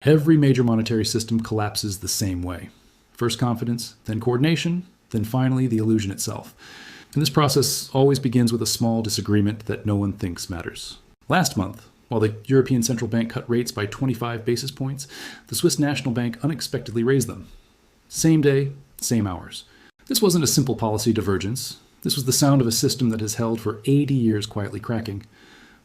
Every major monetary system collapses the same way. First confidence, then coordination, then finally the illusion itself. And this process always begins with a small disagreement that no one thinks matters. Last month, while the European Central Bank cut rates by 25 basis points, the Swiss National Bank unexpectedly raised them. Same day, same hours. This wasn't a simple policy divergence. This was the sound of a system that has held for 80 years quietly cracking.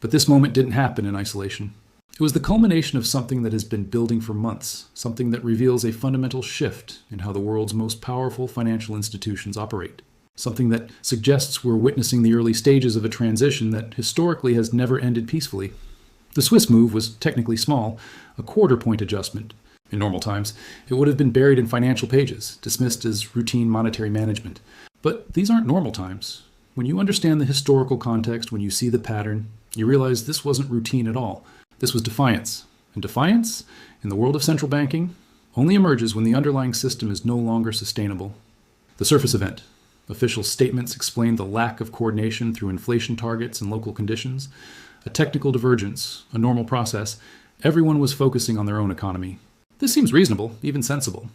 But this moment didn't happen in isolation. It was the culmination of something that has been building for months, something that reveals a fundamental shift in how the world's most powerful financial institutions operate. Something that suggests we're witnessing the early stages of a transition that historically has never ended peacefully. The Swiss move was technically small, a quarter-point adjustment. In normal times, it would have been buried in financial pages, dismissed as routine monetary management. But these aren't normal times. When you understand the historical context, when you see the pattern, you realize this wasn't routine at all. This was defiance. And defiance, in the world of central banking, only emerges when the underlying system is no longer sustainable. The surface event. Official statements explained the lack of coordination through inflation targets and local conditions. A technical divergence, a normal process. Everyone was focusing on their own economy. This seems reasonable, even sensible.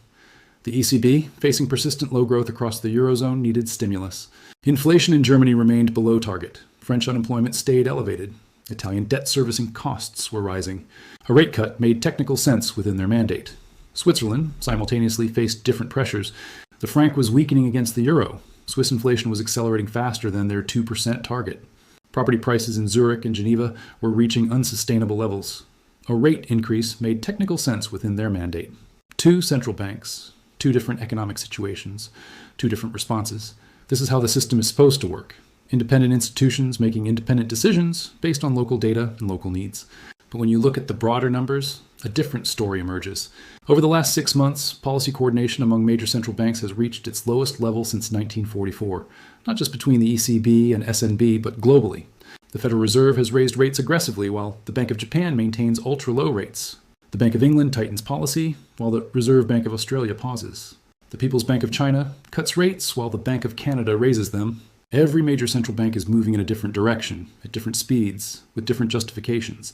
The ECB, facing persistent low growth across the Eurozone, needed stimulus. Inflation in Germany remained below target. French unemployment stayed elevated. Italian debt servicing costs were rising. A rate cut made technical sense within their mandate. Switzerland simultaneously faced different pressures. The franc was weakening against the euro. Swiss inflation was accelerating faster than their 2% target. Property prices in Zurich and Geneva were reaching unsustainable levels. A rate increase made technical sense within their mandate. Two central banks, two different economic situations, two different responses. This is how the system is supposed to work. Independent institutions making independent decisions based on local data and local needs. But when you look at the broader numbers, a different story emerges. Over the last 6 months, policy coordination among major central banks has reached its lowest level since 1944, not just between the ECB and SNB, but globally. The Federal Reserve has raised rates aggressively, while the Bank of Japan maintains ultra-low rates. The Bank of England tightens policy, while the Reserve Bank of Australia pauses. The People's Bank of China cuts rates, while the Bank of Canada raises them. Every major central bank is moving in a different direction, at different speeds, with different justifications.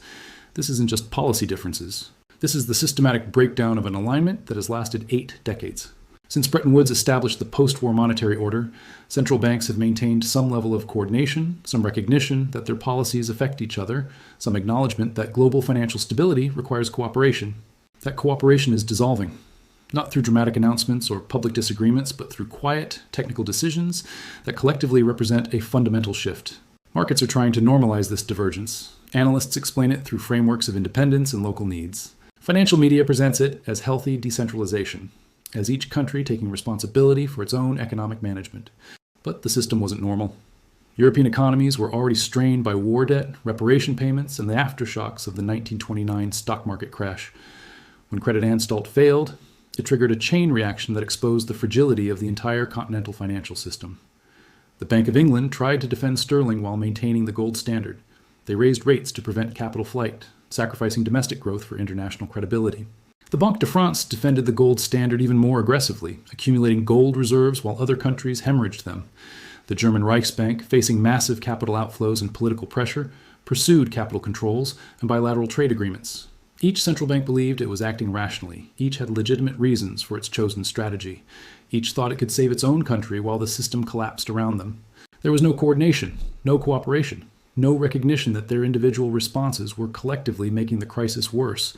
This isn't just policy differences. This is the systematic breakdown of an alignment that has lasted 8 decades. Since Bretton Woods established the post-war monetary order, central banks have maintained some level of coordination, some recognition that their policies affect each other, some acknowledgement that global financial stability requires cooperation. That cooperation is dissolving, not through dramatic announcements or public disagreements, but through quiet, technical decisions that collectively represent a fundamental shift. Markets are trying to normalize this divergence. Analysts explain it through frameworks of independence and local needs. Financial media presents it as healthy decentralization, as each country taking responsibility for its own economic management. But the system wasn't normal. European economies were already strained by war debt, reparation payments, and the aftershocks of the 1929 stock market crash. When Credit Anstalt failed, it triggered a chain reaction that exposed the fragility of the entire continental financial system. The Bank of England tried to defend sterling while maintaining the gold standard. They raised rates to prevent capital flight, sacrificing domestic growth for international credibility. The Banque de France defended the gold standard even more aggressively, accumulating gold reserves while other countries hemorrhaged them. The German Reichsbank, facing massive capital outflows and political pressure, pursued capital controls and bilateral trade agreements. Each central bank believed it was acting rationally. Each had legitimate reasons for its chosen strategy. Each thought it could save its own country while the system collapsed around them. There was no coordination, no cooperation, no recognition that their individual responses were collectively making the crisis worse.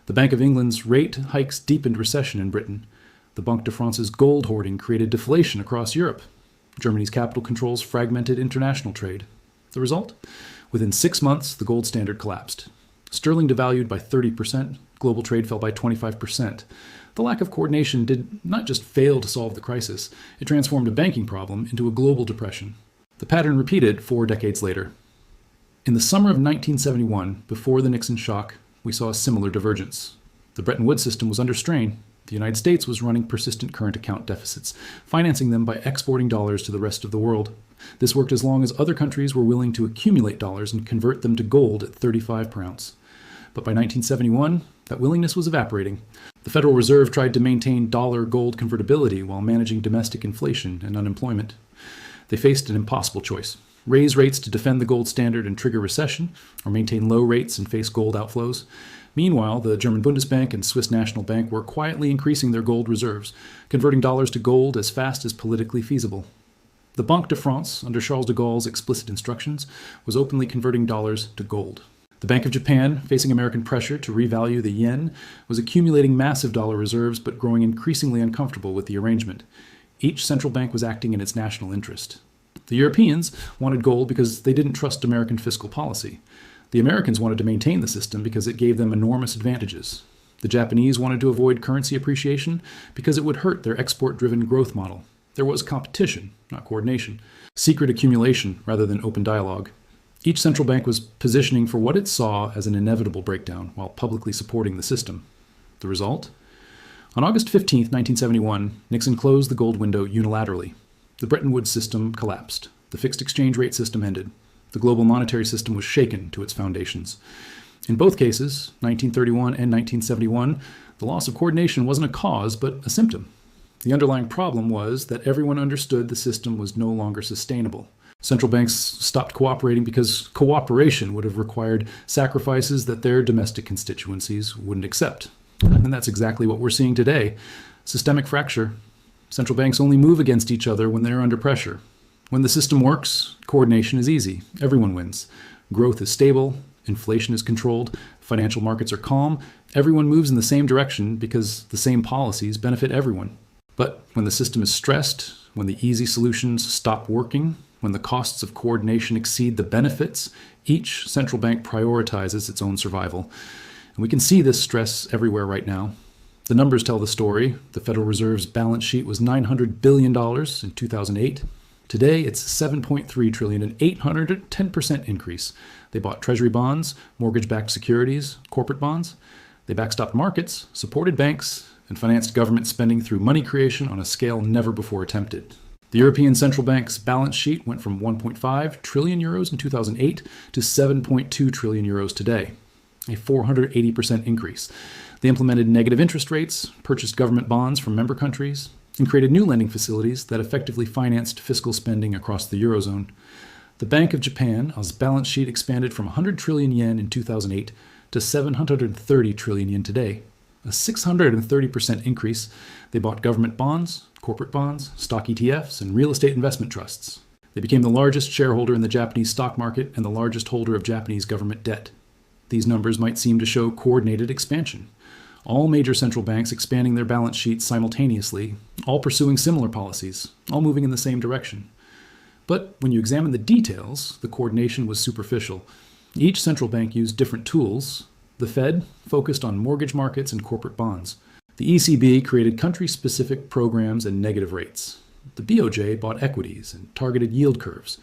The Bank of England's rate hikes deepened recession in Britain. The Banque de France's gold hoarding created deflation across Europe. Germany's capital controls fragmented international trade. The result? Within 6 months, the gold standard collapsed. Sterling devalued by 30%, global trade fell by 25%. The lack of coordination did not just fail to solve the crisis, it transformed a banking problem into a global depression. The pattern repeated 4 decades later. In the summer of 1971, before the Nixon shock, we saw a similar divergence. The Bretton Woods system was under strain. The United States was running persistent current account deficits, financing them by exporting dollars to the rest of the world. This worked as long as other countries were willing to accumulate dollars and convert them to gold at 35 per ounce. But by 1971, that willingness was evaporating. The Federal Reserve tried to maintain dollar-gold convertibility while managing domestic inflation and unemployment. They faced an impossible choice. raise rates to defend the gold standard and trigger recession, or maintain low rates and face gold outflows. Meanwhile, the German Bundesbank and Swiss National Bank were quietly increasing their gold reserves, converting dollars to gold as fast as politically feasible. The Banque de France, under Charles de Gaulle's explicit instructions, was openly converting dollars to gold. The Bank of Japan, facing American pressure to revalue the yen, was accumulating massive dollar reserves but growing increasingly uncomfortable with the arrangement. Each central bank was acting in its national interest. The Europeans wanted gold because they didn't trust American fiscal policy. The Americans wanted to maintain the system because it gave them enormous advantages. The Japanese wanted to avoid currency appreciation because it would hurt their export-driven growth model. There was competition, not coordination, secret accumulation rather than open dialogue. Each central bank was positioning for what it saw as an inevitable breakdown while publicly supporting the system. The result? On August 15, 1971, Nixon closed the gold window unilaterally. The Bretton Woods system collapsed. The fixed exchange rate system ended. The global monetary system was shaken to its foundations. In both cases, 1931 and 1971, the loss of coordination wasn't a cause, but a symptom. The underlying problem was that everyone understood the system was no longer sustainable. Central banks stopped cooperating because cooperation would have required sacrifices that their domestic constituencies wouldn't accept. And that's exactly what we're seeing today. Systemic fracture. Central banks only move against each other when they're under pressure. When the system works, coordination is easy. Everyone wins. Growth is stable. Inflation is controlled. Financial markets are calm. Everyone moves in the same direction because the same policies benefit everyone. But when the system is stressed, when the easy solutions stop working, when the costs of coordination exceed the benefits, each central bank prioritizes its own survival. And we can see this stress everywhere right now. The numbers tell the story. The Federal Reserve's balance sheet was $900 billion in 2008. Today, it's $7.3 trillion, an 810% increase. They bought treasury bonds, mortgage-backed securities, corporate bonds. They backstopped markets, supported banks, and financed government spending through money creation on a scale never before attempted. The European Central Bank's balance sheet went from 1.5 trillion euros in 2008 to 7.2 trillion euros today, a 480% increase. They implemented negative interest rates, purchased government bonds from member countries, and created new lending facilities that effectively financed fiscal spending across the Eurozone. The Bank of Japan's balance sheet expanded from 100 trillion yen in 2008 to 730 trillion yen today, a 630% increase. They bought government bonds, corporate bonds, stock ETFs, and real estate investment trusts. They became the largest shareholder in the Japanese stock market and the largest holder of Japanese government debt. These numbers might seem to show coordinated expansion. All major central banks expanding their balance sheets simultaneously, all pursuing similar policies, all moving in the same direction. But when you examine the details, the coordination was superficial. Each central bank used different tools. The Fed focused on mortgage markets and corporate bonds. The ECB created country-specific programs and negative rates. The BOJ bought equities and targeted yield curves.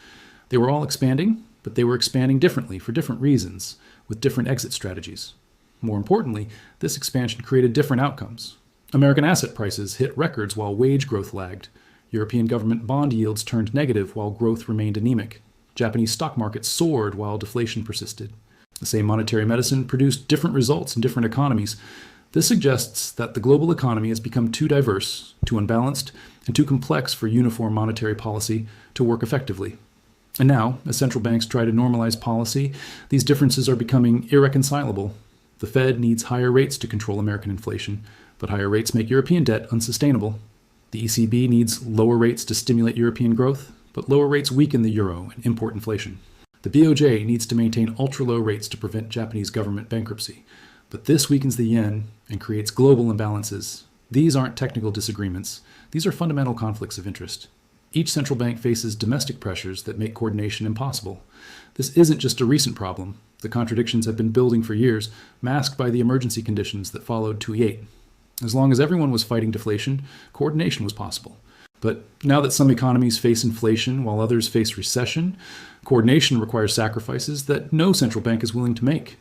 They were all expanding, but they were expanding differently for different reasons, with different exit strategies. More importantly, this expansion created different outcomes. American asset prices hit records while wage growth lagged. European government bond yields turned negative while growth remained anemic. Japanese stock markets soared while deflation persisted. The same monetary medicine produced different results in different economies. This suggests that the global economy has become too diverse, too unbalanced, and too complex for uniform monetary policy to work effectively. And now, as central banks try to normalize policy, these differences are becoming irreconcilable. The Fed needs higher rates to control American inflation, but higher rates make European debt unsustainable. The ECB needs lower rates to stimulate European growth, but lower rates weaken the euro and import inflation. The BOJ needs to maintain ultra-low rates to prevent Japanese government bankruptcy, but this weakens the yen and creates global imbalances. These aren't technical disagreements. These are fundamental conflicts of interest. Each central bank faces domestic pressures that make coordination impossible. This isn't just a recent problem. The contradictions have been building for years, masked by the emergency conditions that followed 2008. As long as everyone was fighting deflation, coordination was possible. But now that some economies face inflation while others face recession, coordination requires sacrifices that no central bank is willing to make.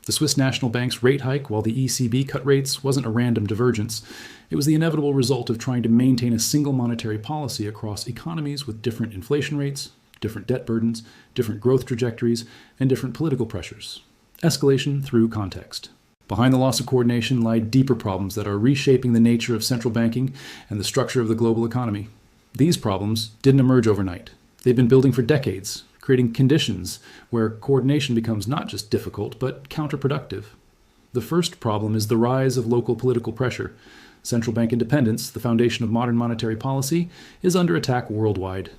The Swiss National Bank's rate hike while the ECB cut rates wasn't a random divergence. It was the inevitable result of trying to maintain a single monetary policy across economies with different inflation rates, different debt burdens, different growth trajectories, and different political pressures. Escalation through context. Behind the loss of coordination lie deeper problems that are reshaping the nature of central banking and the structure of the global economy. These problems didn't emerge overnight. They've been building for decades, creating conditions where coordination becomes not just difficult, but counterproductive. The first problem is the rise of local political pressure. Central bank independence, the foundation of modern monetary policy, is under attack worldwide.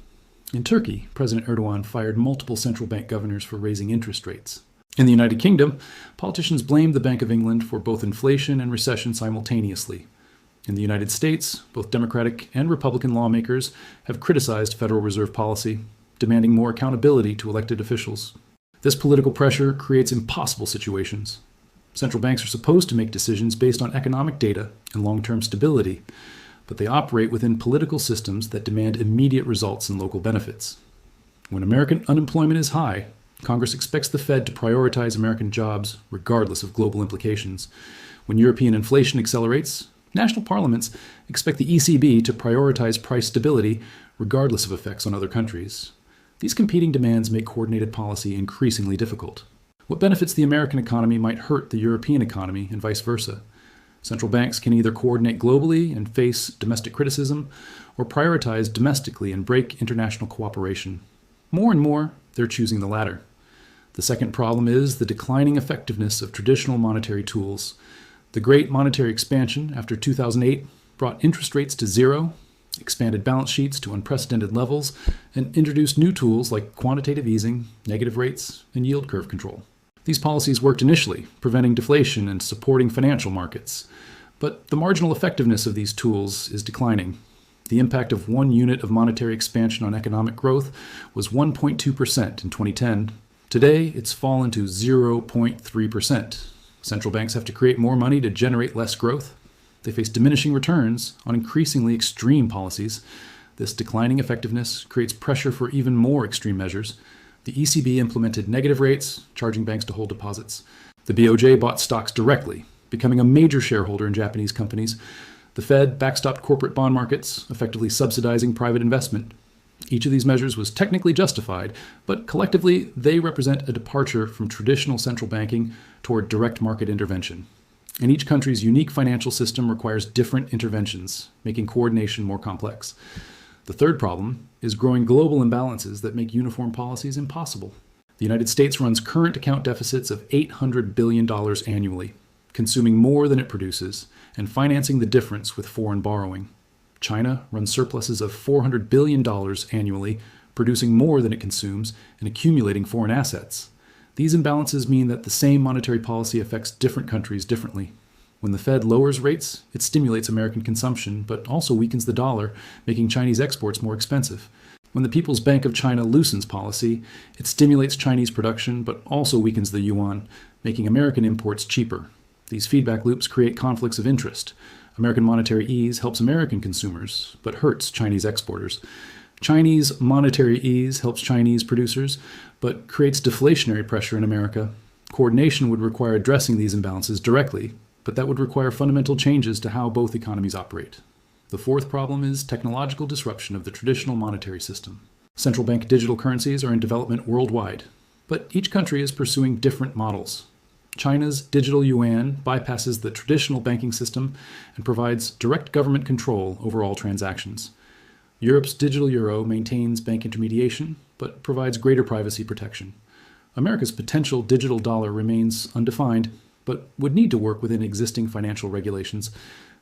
In Turkey, President Erdogan fired multiple central bank governors for raising interest rates. In the United Kingdom, politicians blamed the Bank of England for both inflation and recession simultaneously. In the United States, both Democratic and Republican lawmakers have criticized Federal Reserve policy, demanding more accountability to elected officials. This political pressure creates impossible situations. Central banks are supposed to make decisions based on economic data and long-term stability, but they operate within political systems that demand immediate results and local benefits. When American unemployment is high, Congress expects the Fed to prioritize American jobs regardless of global implications. When European inflation accelerates, national parliaments expect the ECB to prioritize price stability regardless of effects on other countries. These competing demands make coordinated policy increasingly difficult. What benefits the American economy might hurt the European economy and vice versa. Central banks can either coordinate globally and face domestic criticism, or prioritize domestically and break international cooperation. More and more, they're choosing the latter. The second problem is the declining effectiveness of traditional monetary tools. The great monetary expansion after 2008 brought interest rates to zero, expanded balance sheets to unprecedented levels, and introduced new tools like quantitative easing, negative rates, and yield curve control. These policies worked initially, preventing deflation and supporting financial markets. But the marginal effectiveness of these tools is declining. The impact of 1 unit of monetary expansion on economic growth was 1.2% in 2010. Today, it's fallen to 0.3%. Central banks have to create more money to generate less growth. They face diminishing returns on increasingly extreme policies. This declining effectiveness creates pressure for even more extreme measures. The ECB implemented negative rates, charging banks to hold deposits. The BOJ bought stocks directly, becoming a major shareholder in Japanese companies. The Fed backstopped corporate bond markets, effectively subsidizing private investment. Each of these measures was technically justified, but collectively they represent a departure from traditional central banking toward direct market intervention. And each country's unique financial system requires different interventions, making coordination more complex. The third problem is growing global imbalances that make uniform policies impossible. The United States runs current account deficits of $800 billion annually, consuming more than it produces, and financing the difference with foreign borrowing. China runs surpluses of $400 billion annually, producing more than it consumes and accumulating foreign assets. These imbalances mean that the same monetary policy affects different countries differently. When the Fed lowers rates, it stimulates American consumption, but also weakens the dollar, making Chinese exports more expensive. When the People's Bank of China loosens policy, it stimulates Chinese production, but also weakens the yuan, making American imports cheaper. These feedback loops create conflicts of interest. American monetary ease helps American consumers, but hurts Chinese exporters. Chinese monetary ease helps Chinese producers, but creates deflationary pressure in America. Coordination would require addressing these imbalances directly, but that would require fundamental changes to how both economies operate. The fourth problem is technological disruption of the traditional monetary system. Central bank digital currencies are in development worldwide, but each country is pursuing different models. China's digital yuan bypasses the traditional banking system and provides direct government control over all transactions. Europe's digital euro maintains bank intermediation, but provides greater privacy protection. America's potential digital dollar remains undefined, but would need to work within existing financial regulations.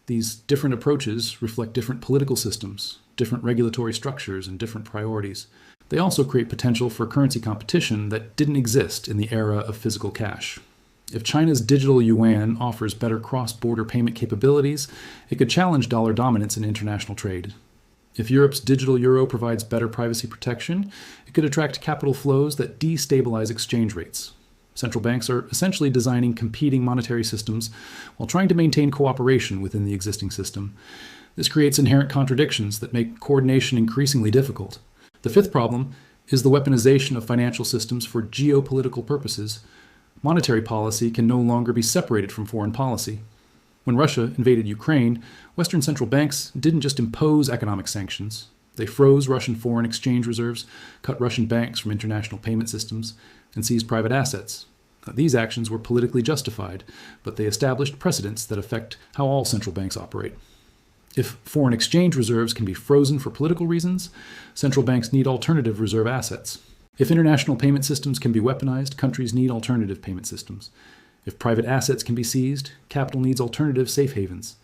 These different approaches reflect different political systems, different regulatory structures, and different priorities. They also create potential for currency competition that didn't exist in the era of physical cash. If China's digital yuan offers better cross-border payment capabilities, it could challenge dollar dominance in international trade. If Europe's digital euro provides better privacy protection, it could attract capital flows that destabilize exchange rates. Central banks are essentially designing competing monetary systems while trying to maintain cooperation within the existing system. This creates inherent contradictions that make coordination increasingly difficult. The fifth problem is the weaponization of financial systems for geopolitical purposes. Monetary policy can no longer be separated from foreign policy. When Russia invaded Ukraine, Western central banks didn't just impose economic sanctions. They froze Russian foreign exchange reserves, cut Russian banks from international payment systems, and seized private assets. These actions were politically justified, but they established precedents that affect how all central banks operate. If foreign exchange reserves can be frozen for political reasons, central banks need alternative reserve assets. If international payment systems can be weaponized, countries need alternative payment systems. If private assets can be seized, capital needs alternative safe havens.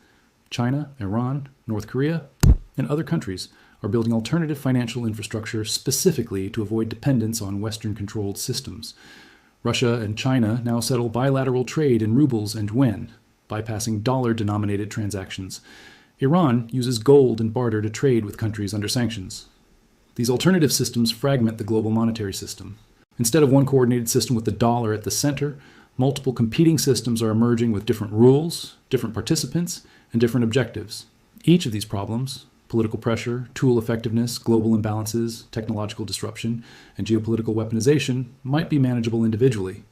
China, Iran, North Korea, and other countries are building alternative financial infrastructure specifically to avoid dependence on Western-controlled systems. Russia and China now settle bilateral trade in rubles and yuan, bypassing dollar-denominated transactions. Iran uses gold and barter to trade with countries under sanctions. These alternative systems fragment the global monetary system. Instead of one coordinated system with the dollar at the center, multiple competing systems are emerging with different rules, different participants, and different objectives. Each of these problems, political pressure, tool effectiveness, global imbalances, technological disruption, and geopolitical weaponization, might be manageable individually.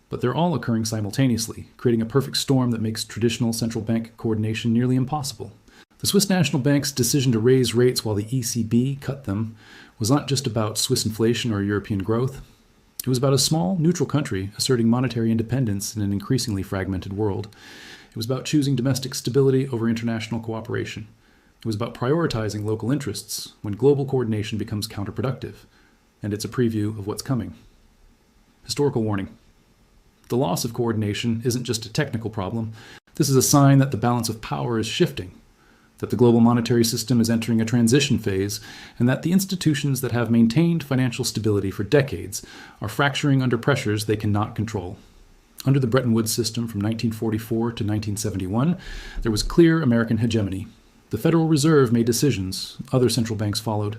But they're all occurring simultaneously, creating a perfect storm that makes traditional central bank coordination nearly impossible. The Swiss National Bank's decision to raise rates while the ECB cut them was not just about Swiss inflation or European growth. It was about a small, neutral country asserting monetary independence in an increasingly fragmented world. It was about choosing domestic stability over international cooperation. It was about prioritizing local interests when global coordination becomes counterproductive. And it's a preview of what's coming. Historical warning. The loss of coordination isn't just a technical problem. This is a sign that the balance of power is shifting, that the global monetary system is entering a transition phase, and that the institutions that have maintained financial stability for decades are fracturing under pressures they cannot control. Under the Bretton Woods system from 1944 to 1971, there was clear American hegemony. The Federal Reserve made decisions, other central banks followed.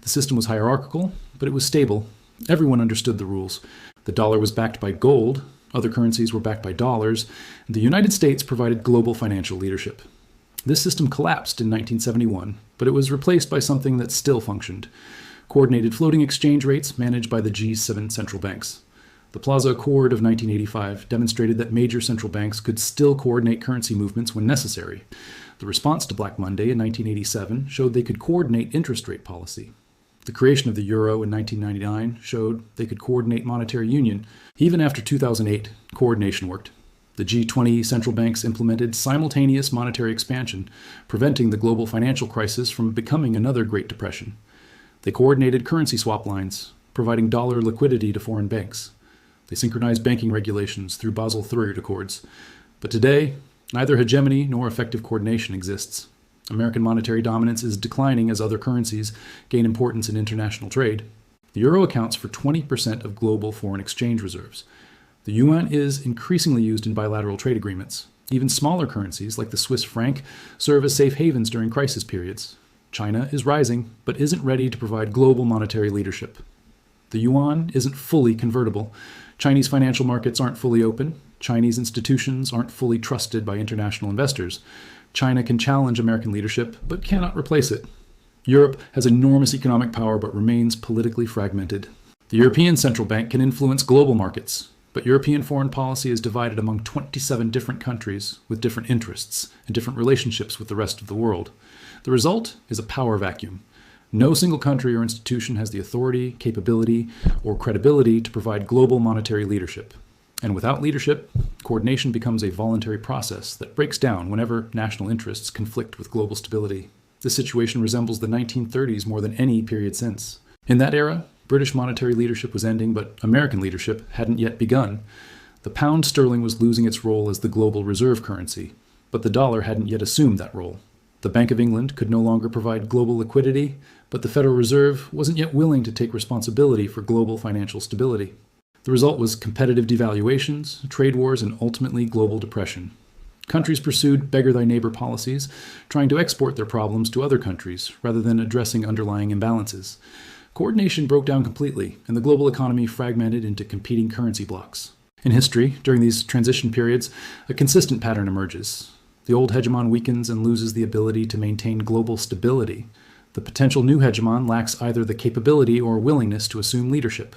The system was hierarchical, but it was stable. Everyone understood the rules. The dollar was backed by gold, other currencies were backed by dollars, and the United States provided global financial leadership. This system collapsed in 1971, but it was replaced by something that still functioned: coordinated floating exchange rates managed by the G7 central banks. The Plaza Accord of 1985 demonstrated that major central banks could still coordinate currency movements when necessary. The response to Black Monday in 1987 showed they could coordinate interest rate policy. The creation of the euro in 1999 showed they could coordinate monetary union. Even after 2008, coordination worked. The G20 central banks implemented simultaneous monetary expansion, preventing the global financial crisis from becoming another Great Depression. They coordinated currency swap lines, providing dollar liquidity to foreign banks. They synchronized banking regulations through Basel III Accords. But today, neither hegemony nor effective coordination exists. American monetary dominance is declining as other currencies gain importance in international trade. The euro accounts for 20% of global foreign exchange reserves. The yuan is increasingly used in bilateral trade agreements. Even smaller currencies, like the Swiss franc, serve as safe havens during crisis periods. China is rising, but isn't ready to provide global monetary leadership. The yuan isn't fully convertible. Chinese financial markets aren't fully open. Chinese institutions aren't fully trusted by international investors. China can challenge American leadership, but cannot replace it. Europe has enormous economic power, but remains politically fragmented. The European Central Bank can influence global markets, but European foreign policy is divided among 27 different countries with different interests and different relationships with the rest of the world. The result is a power vacuum. No single country or institution has the authority, capability, or credibility to provide global monetary leadership. And without leadership, coordination becomes a voluntary process that breaks down whenever national interests conflict with global stability. This situation resembles the 1930s more than any period since. In that era, British monetary leadership was ending, but American leadership hadn't yet begun. The pound sterling was losing its role as the global reserve currency, but the dollar hadn't yet assumed that role. The Bank of England could no longer provide global liquidity, but the Federal Reserve wasn't yet willing to take responsibility for global financial stability. The result was competitive devaluations, trade wars, and ultimately global depression. Countries pursued beggar-thy-neighbor policies, trying to export their problems to other countries rather than addressing underlying imbalances. Coordination broke down completely, and the global economy fragmented into competing currency blocks. In history, during these transition periods, a consistent pattern emerges. The old hegemon weakens and loses the ability to maintain global stability. The potential new hegemon lacks either the capability or willingness to assume leadership.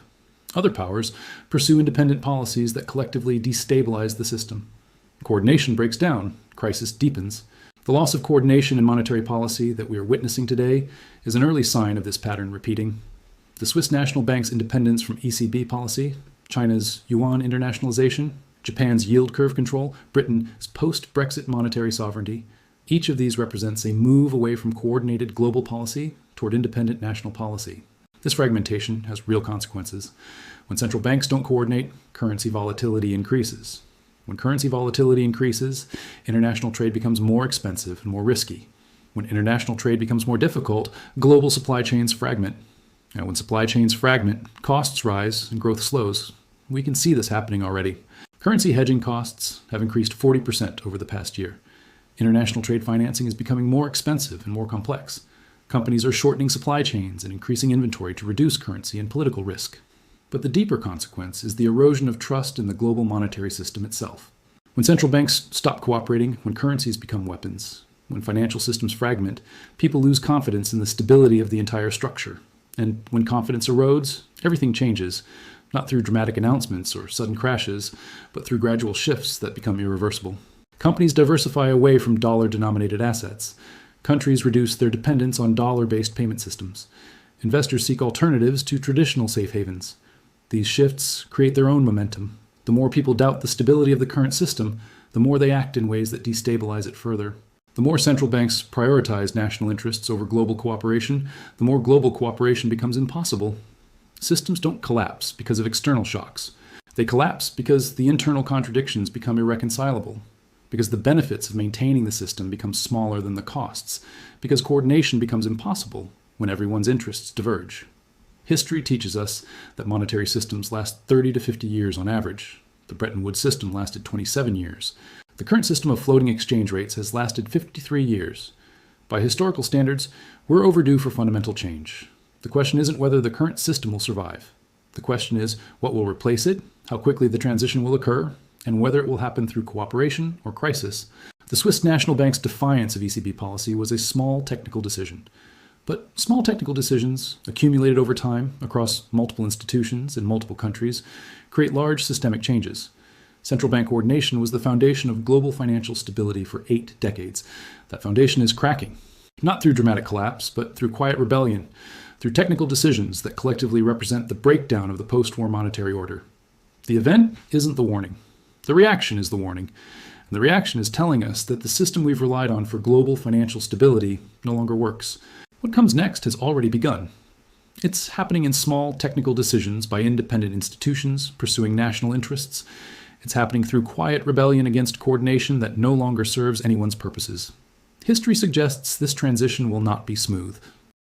Other powers pursue independent policies that collectively destabilize the system. Coordination breaks down, crisis deepens. The loss of coordination in monetary policy that we are witnessing today is an early sign of this pattern repeating. The Swiss National Bank's independence from ECB policy, China's yuan internationalization, Japan's yield curve control, Britain's post-Brexit monetary sovereignty, each of these represents a move away from coordinated global policy toward independent national policy. This fragmentation has real consequences. When central banks don't coordinate, currency volatility increases. When currency volatility increases, international trade becomes more expensive and more risky. When international trade becomes more difficult, global supply chains fragment. Now, when supply chains fragment, costs rise and growth slows. We can see this happening already. Currency hedging costs have increased 40% over the past year. International trade financing is becoming more expensive and more complex. Companies are shortening supply chains and increasing inventory to reduce currency and political risk. But the deeper consequence is the erosion of trust in the global monetary system itself. When central banks stop cooperating, when currencies become weapons, when financial systems fragment, people lose confidence in the stability of the entire structure. And when confidence erodes, everything changes, not through dramatic announcements or sudden crashes, but through gradual shifts that become irreversible. Companies diversify away from dollar-denominated assets. Countries reduce their dependence on dollar-based payment systems. Investors seek alternatives to traditional safe havens. These shifts create their own momentum. The more people doubt the stability of the current system, the more they act in ways that destabilize it further. The more central banks prioritize national interests over global cooperation, the more global cooperation becomes impossible. Systems don't collapse because of external shocks. They collapse because the internal contradictions become irreconcilable, because the benefits of maintaining the system become smaller than the costs, because coordination becomes impossible when everyone's interests diverge. History teaches us that monetary systems last 30 to 50 years on average. The Bretton Woods system lasted 27 years. The current system of floating exchange rates has lasted 53 years. By historical standards, we're overdue for fundamental change. The question isn't whether the current system will survive. The question is what will replace it, how quickly the transition will occur, and whether it will happen through cooperation or crisis. The Swiss National Bank's defiance of ECB policy was a small technical decision. But small technical decisions, accumulated over time across multiple institutions in multiple countries, create large systemic changes. Central bank coordination was the foundation of global financial stability for 8 decades. That foundation is cracking, not through dramatic collapse, but through quiet rebellion, through technical decisions that collectively represent the breakdown of the post-war monetary order. The event isn't the warning. The reaction is the warning. And the reaction is telling us that the system we've relied on for global financial stability no longer works. What comes next has already begun. It's happening in small technical decisions by independent institutions pursuing national interests. It's happening through quiet rebellion against coordination that no longer serves anyone's purposes. History suggests this transition will not be smooth.